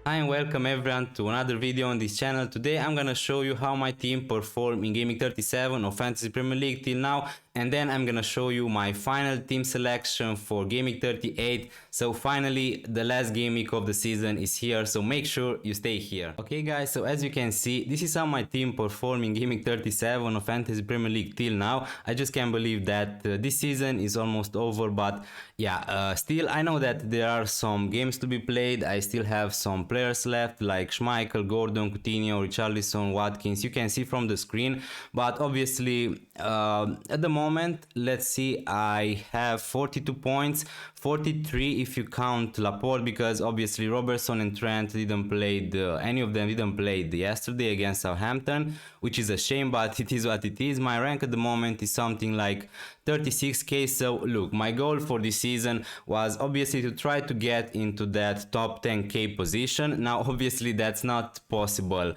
Hi and welcome everyone to another video on this channel. Today I'm gonna show you how my team performed in GAMEWEEK 37 of Fantasy Premier League till now, and then I'm gonna show you my final team selection for GAMEWEEK 38. So finally the last game week of the season is here, so make sure you stay here. Okay guys, so as you can see, this is how my team performed in GAMEWEEK 37 of Fantasy Premier League till now. I just can't believe that this season is almost over, but yeah, still I know that there are some games to be played. I still have some players left like Schmeichel, Gordon, Coutinho, Richarlison, Watkins. You can see from the screen, but obviously at the moment, let's see, I have 42 points, 43 if you count Laporte, because obviously Robertson and Trent didn't play, any of them didn't play yesterday against Southampton, which is a shame, but it is what it is. My rank at the moment is something like 36k. So look, my goal for this season was obviously to try to get into that top 10k position. Now obviously that's not possible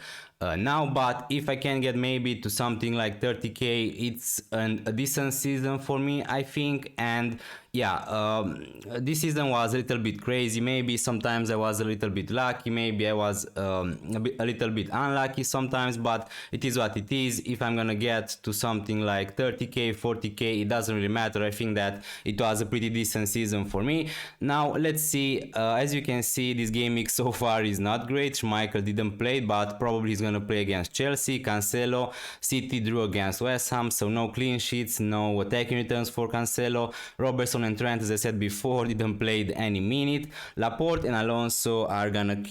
now, but if I can get maybe to something like 30k, it's a decent season for me, I think. And yeah, this season was a little bit crazy. Maybe sometimes I was a little bit lucky, maybe I was a little bit unlucky sometimes, but it is what it is. If I'm gonna get to something like 30k, 40k, it doesn't really matter. I think that it was a pretty decent season for me. Now let's see, as you can see, this game week so far is not great. Schmeichel didn't play, but probably he's gonna play against Chelsea. Cancelo, City drew against West Ham, so no clean sheets, no attacking returns for Cancelo. Robertson and Trent, as I said before, didn't play any minute. Laporte and Alonso are gonna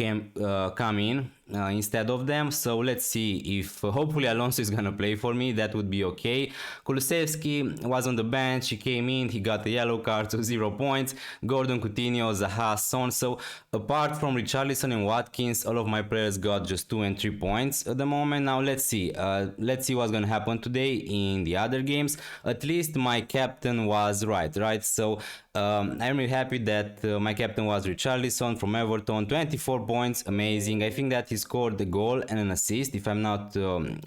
come in instead of them, so let's see if hopefully Alonso is gonna play for me. That would be okay. Kulusevski was on the bench, he came in, he got a yellow card, so 0 points. Gordon, Coutinho, Zaha, Son. So apart from Richarlison and Watkins, all of my players got just 2 and 3 points at the moment. Now let's see what's gonna happen today in the other games. At least my captain was right. So I'm really happy that my captain was Richarlison from Everton. 24 points, amazing. I think that he scored a goal and an assist, if I'm not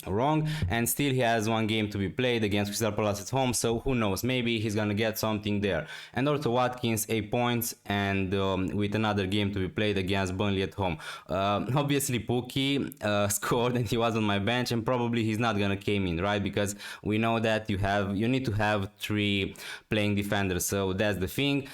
wrong, and still he has one game to be played against Crystal Palace at home, so who knows, maybe he's gonna get something there. And also Watkins, 8 points, and with another game to be played against Burnley at home. Obviously Pukki scored and he was on my bench, and probably he's not gonna came in, right? Because we know that you need to have 3 playing defenders, so that's the thing.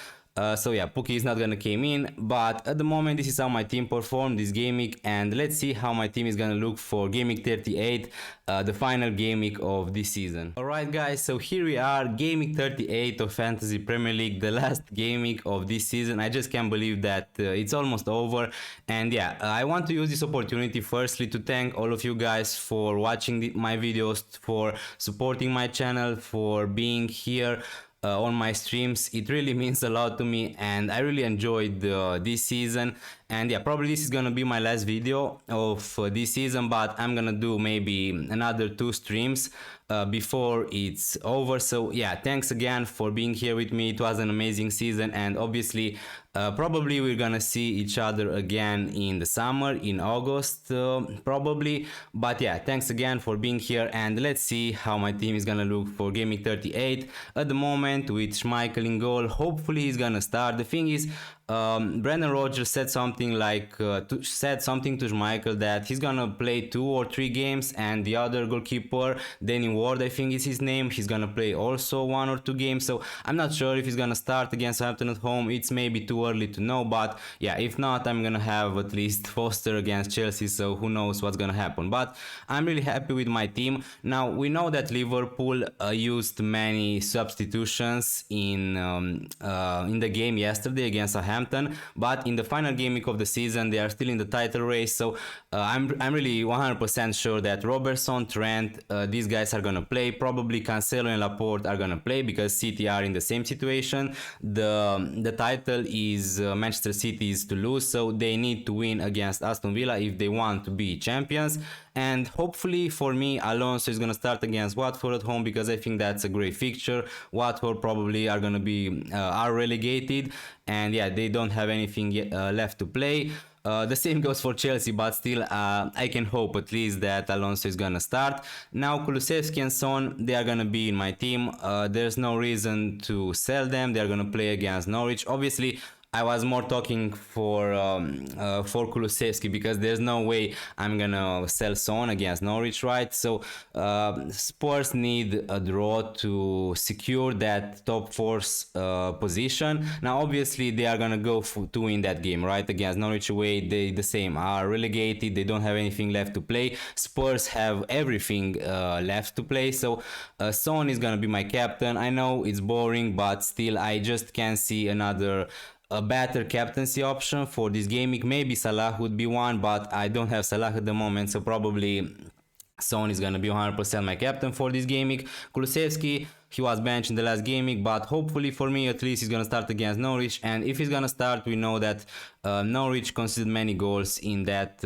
So yeah, Pukki is not gonna came in, but at the moment this is how my team performed this game week, and let's see how my team is gonna look for game week 38, the final game week of this season. Alright guys, so here we are, game week 38 of Fantasy Premier League, the last game week of this season. I just can't believe that it's almost over. And yeah, I want to use this opportunity firstly to thank all of you guys for watching my videos, for supporting my channel, for being here on my streams. It really means a lot to me, and I really enjoyed this season. And yeah, probably this is gonna be my last video of this season, but I'm gonna do maybe another 2 streams before it's over. So yeah, thanks again for being here with me. It was an amazing season, and obviously probably we're gonna see each other again in the summer, in August probably. But yeah, thanks again for being here, and let's see how my team is gonna look for game week 38 at the moment with Schmeichel in goal. Hopefully he's gonna start. The thing is, Brendan Rodgers said something like to Schmeichel that he's gonna play 2 or 3 games, and the other goalkeeper, Danny Ward, I think is his name, he's gonna play also 1 or 2 games. So I'm not sure if he's gonna start against Southampton at home. It's maybe too early to know, but yeah, if not, I'm gonna have at least Foster against Chelsea, so who knows what's gonna happen. But I'm really happy with my team. Now we know that Liverpool used many substitutions in the game yesterday against Southampton, but in the final game week of the season they are still in the title race. So I'm really 100% sure that Robertson, Trent, these guys are gonna play. Probably Cancelo and Laporte are gonna play because City are in the same situation. The title is Manchester City's to lose, so they need to win against Aston Villa if they want to be champions. And hopefully for me, Alonso is gonna start against Watford at home, because I think that's a great fixture. Watford probably are gonna be are relegated, and yeah, they don't have anything left to play. The same goes for Chelsea, but still I can hope at least that Alonso is gonna start. Now Kulusevski and Son, they are gonna be in my team. There's no reason to sell them. They're gonna play against Norwich. Obviously I was more talking for Kulusevski, because there's no way I'm gonna sell Son against Norwich, right? So Spurs need a draw to secure that top four position. Now, obviously, they are gonna go to win that game, right? Against Norwich away, they the same are relegated. They don't have anything left to play. Spurs have everything left to play. So Son is gonna be my captain. I know it's boring, but still, I just can't see a better captaincy option for this game week. Maybe Salah would be one, but I don't have Salah at the moment, so probably Son is gonna be 100% my captain for this game week. Kulusevski, he was benched in the last game week, but hopefully for me at least he's gonna start against Norwich. And if he's gonna start, we know that Norwich conceded many goals in that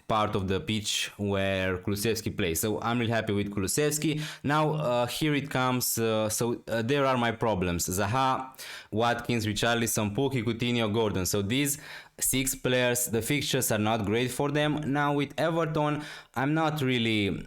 part of the pitch where Kulusevski plays. So I'm really happy with Kulusevski. Now here it comes. There are my problems: Zaha, Watkins, Richarlison, Pukki, Coutinho, Gordon. So these 6 players, the fixtures are not great for them. Now with Everton, I'm not really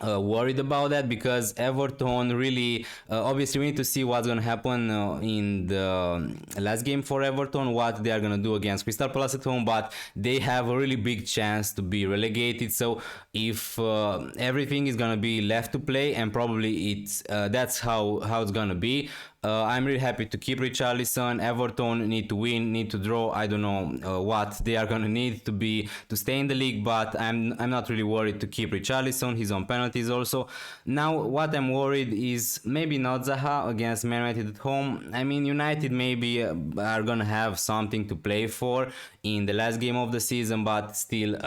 worried about that, because Everton really obviously we need to see what's going to happen in the last game for Everton, what they are going to do against Crystal Palace at home, but they have a really big chance to be relegated. So if everything is going to be left to play, and probably it's that's how it's going to be, I'm really happy to keep Richarlison. Everton need to win, need to draw. I don't know what they are gonna need to stay in the league, but I'm not really worried to keep Richarlison. He's on penalties also. Now what I'm worried is maybe not Zaha against Man United at home. I mean, United maybe are gonna have something to play for in the last game of the season, but still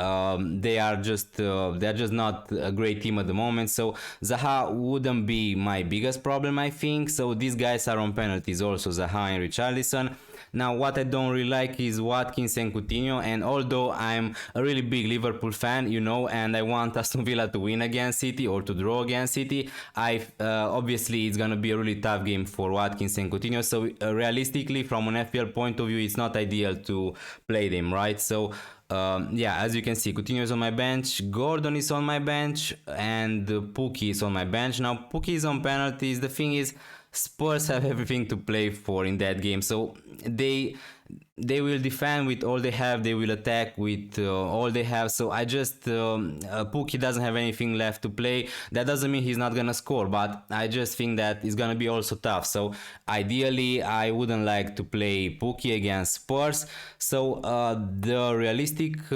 they are just not a great team at the moment. So Zaha wouldn't be my biggest problem, I think. So these guys are on penalties also, Zaha and Richarlison. Now what I don't really like is Watkins and Coutinho, and although I'm a really big Liverpool fan, you know, and I want Aston Villa to win against City or to draw against City, obviously it's gonna be a really tough game for Watkins and Coutinho. So realistically, from an FPL point of view, it's not ideal to play them, right? So yeah, as you can see, Coutinho is on my bench, Gordon is on my bench, and Pukki is on my bench. Now Pukki is on penalties. The thing is, Spurs have everything to play for in that game, so they will defend with all they have, they will attack with all they have. So I just Pukki doesn't have anything left to play. That doesn't mean he's not gonna score, but I just think that it's gonna be also tough. So ideally I wouldn't like to play Pukki against Spurs. So the realistic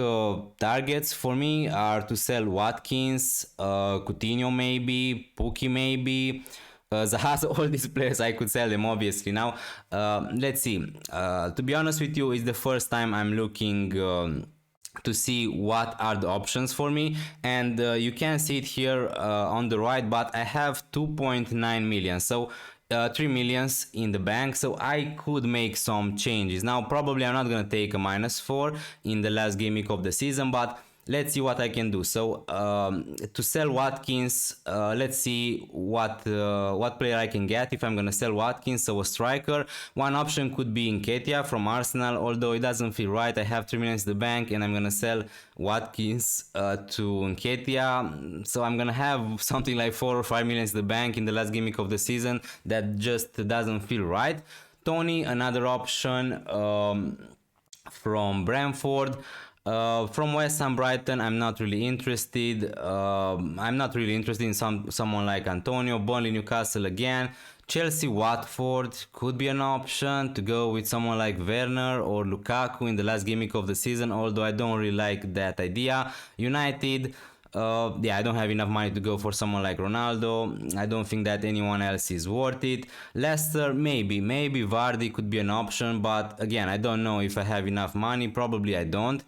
targets for me are to sell Watkins, Coutinho maybe, Pukki maybe, Zaha. So all these players I could sell them, obviously. Now let's see, to be honest with you, it's the first time I'm looking to see what are the options for me, and you can see it here on the right, but I have 2.9 million, so 3 millions in the bank, so I could make some changes. Now probably I'm not gonna take a -4 in the last game week of the season, but let's see what I can do. So to sell Watkins, let's see what player I can get if I'm gonna sell Watkins. So a striker, one option could be Nketiah from Arsenal, although it doesn't feel right. I have 3 millions in the bank and I'm gonna sell Watkins to Nketiah, so I'm gonna have something like 4 or 5 millions in the bank in the last gimmick of the season. That just doesn't feel right. Tony, another option from Brentford. From West Ham, Brighton, I'm not really interested. I'm not really interested in someone like Antonio. Burnley, Newcastle again. Chelsea, Watford could be an option to go with someone like Werner or Lukaku in the last gimmick of the season, although I don't really like that idea. United, yeah, I don't have enough money to go for someone like Ronaldo. I don't think that anyone else is worth it. Leicester, maybe Vardy could be an option, but again, I don't know if I have enough money. Probably I don't.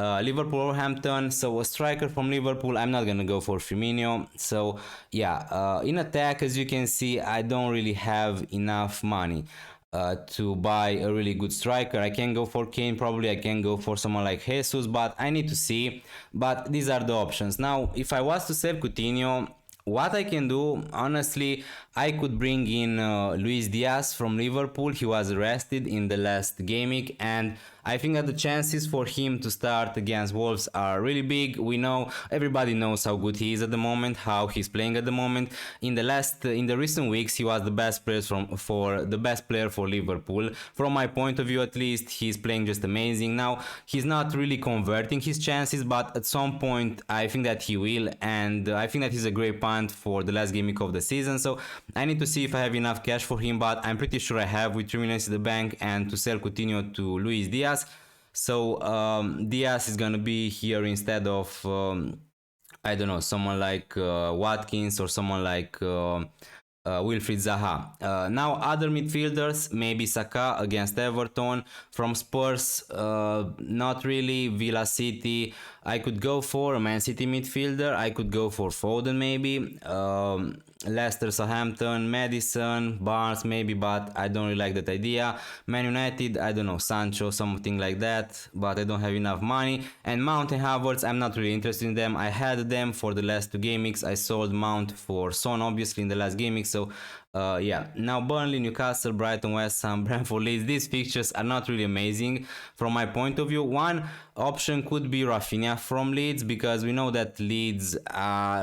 Liverpool, Wolverhampton, so a striker from Liverpool, I'm not gonna go for Firmino. So yeah, in attack, as you can see, I don't really have enough money to buy a really good striker. I can go for Kane, probably I can go for someone like Jesus, but I need to see. But these are the options. Now, if I was to sell Coutinho, what I can do, honestly, I could bring in Luis Diaz from Liverpool. He was arrested in the last game week, and I think that the chances for him to start against Wolves are really big. We know, everybody knows how good he is at the moment, how he's playing at the moment. In the recent weeks, he was the best player for Liverpool. From my point of view, at least, he's playing just amazing. Now, he's not really converting his chances, but at some point, I think that he will, and I think that he's a great punt for the last game week of the season. So I need to see if I have enough cash for him, but I'm pretty sure I have, with 3 million in the bank, and to sell Coutinho to Luis Diaz. So Diaz is gonna be here instead of I don't know, someone like Watkins or someone like Wilfried Zaha. Now other midfielders, maybe Saka against Everton. From Spurs, not really. Villa City, I could go for a Man City midfielder. I could go for Foden maybe. Leicester, Southampton, Madison, Barnes maybe, but I don't really like that idea. Man United, I don't know, Sancho, something like that, but I don't have enough money. And Mount and Havertz, I'm not really interested in them. I had them for the last 2 game weeks. I sold Mount for Son, obviously, in the last game week. So yeah, now Burnley, Newcastle, Brighton, West Ham, Brentford, Leeds. These fixtures are not really amazing from my point of view. One option could be Rafinha from Leeds, because we know that Leeds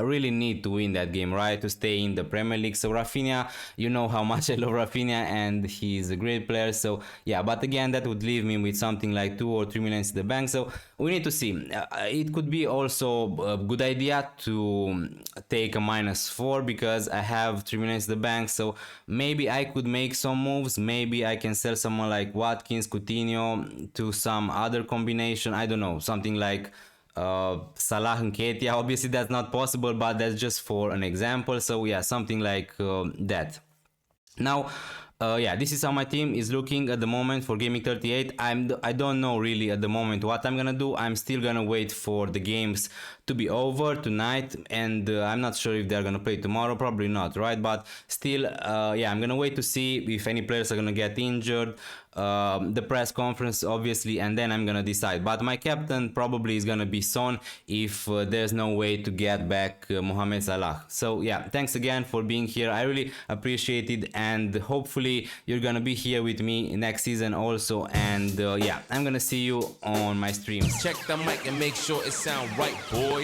really need to win that game, right, to stay in the Premier League. So Rafinha, you know how much I love Rafinha, and he's a great player. So yeah, but again, that would leave me with something like 2 or 3 million in the bank. So we need to see. It could be also a good idea to take a -4, because I have 3 million in the bank. So maybe I could make some moves. Maybe I can sell someone like Watkins, Coutinho to some other combination. I don't know, something like Salah and Ketia. Obviously that's not possible, but that's just for an example. So yeah, something like that. Now yeah, this is how my team is looking at the moment for Gaming 38. I don't know really at the moment what I'm gonna do. I'm still gonna wait for the games to be over tonight, and I'm not sure if they're gonna play tomorrow. Probably not, right? But still, yeah, I'm gonna wait to see if any players are gonna get injured. The press conference, obviously, and then I'm gonna decide. But my captain probably is gonna be Son if there's no way to get back Mohamed Salah. So yeah, thanks again for being here. I really appreciate it, and hopefully you're gonna be here with me next season also. And yeah, I'm gonna see you on my streams. Check the mic and make sure it sound right, boys.